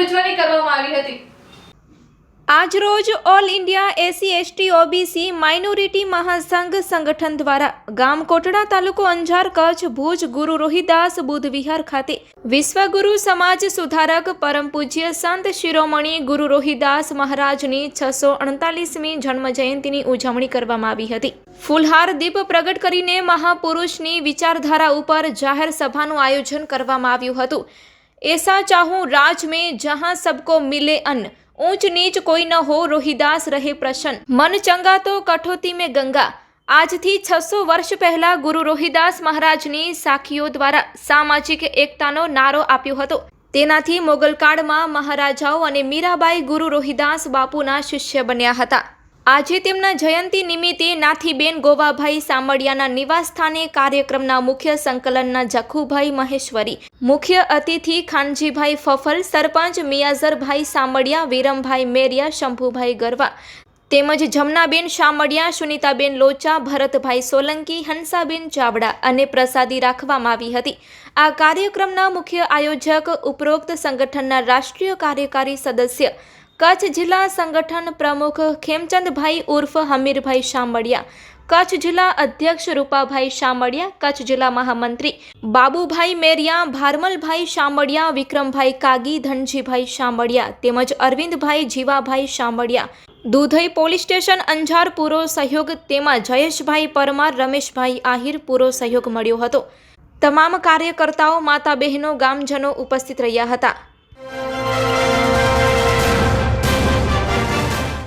ઉજવણી કરવામાં આવી હતી। આજરોજ all India SC ST OBC minority મહાસંઘ સંગઠન દ્વારા ગામ કોટડા તાલુકો અંજાર કચ્છ ભુજ ગુરુ રોહિદાસ બુદ્ધ વિહાર ખાતે વિશ્વગુરુ સમાજ સુધારક પરમ પૂજ્ય સંત શિરોમણી ગુરુ રોહિદાસ મહારાજની 648મી જન્મ જયંતિની ઉજવણી કરવામાં આવી હતી। ફૂલહાર દીપ પ્રગટ કરીને મહાપુરુષની વિચારધારા ઉપર જાહેર સભાનું આયોજન કરવામાં આવ્યું હતું। એસા ચાહું રાજ में जहां सबको मिले अन्न, ऊंच नीच कोई न हो रोहिदास रहे प्रसन्न, मन चंगा तो कठौती में गंगा। આજથી 600 વર્ષ પહેલા ગુરુ રોહિદાસ મહારાજની સાખીઓ દ્વારા સામાજિક એકતાનો નારો આપ્યો હતો। તેનાથી મોગલકાળમાં મહારાજાઓ અને મીરાબાઈ ગુરુ રોહિદાસ બાપુના શિષ્ય બન્યા હતા। આજે તેમના જયંતિ નિમિત્તે નાથીબેન ગોવાભાઈ સામડિયાના નિવાસસ્થાને કાર્યક્રમના મુખ્ય સંકલનના જખુભાઈ મહેશ્વરી, મુખ્ય અતિથિ ખાનજીભાઈ ફફલ, સરપંચ મિયાઝરભાઈ સામડિયા, વિરમભાઈ મેરિયા, શંભુભાઈ ગરવા તેમજ જમનાબેન શામડિયા, સુનીતાબેન લોચા, ભરતભાઈ સોલંકી, હંસાબેન ચાવડા અને પ્રસાદી રાખવામાં આવી હતી। આ કાર્યક્રમના મુખ્ય આયોજક ઉપરોક્ત સંગઠનના રાષ્ટ્રીય કાર્યકારી સદસ્ય કચ્છ જિલ્લા સંગઠન પ્રમુખ ખેમચંદભાઈ ઉર્ફ હમીરભાઈ શામડિયા, કચ્છ જિલ્લા અધ્યક્ષ રૂપાભાઈ શામડિયા, કચ્છ જિલ્લા મહામંત્રી બાબુભાઈ મેરિયા, ભારમલભાઈ શામડિયા, વિક્રમભાઈ કાગી, ધનજીભાઈ શામડિયા તેમજ અરવિંદભાઈ જીવાભાઈ શામડિયા, દુધઈ પોલીસ સ્ટેશન અંજાર પૂરો સહયોગ તેમાં જયેશભાઈ પરમાર, રમેશભાઈ આહિર પૂરો સહયોગ મળ્યો હતો। તમામ કાર્યકર્તાઓ, માતા બહેનો, ગામજનો ઉપસ્થિત રહ્યા હતા।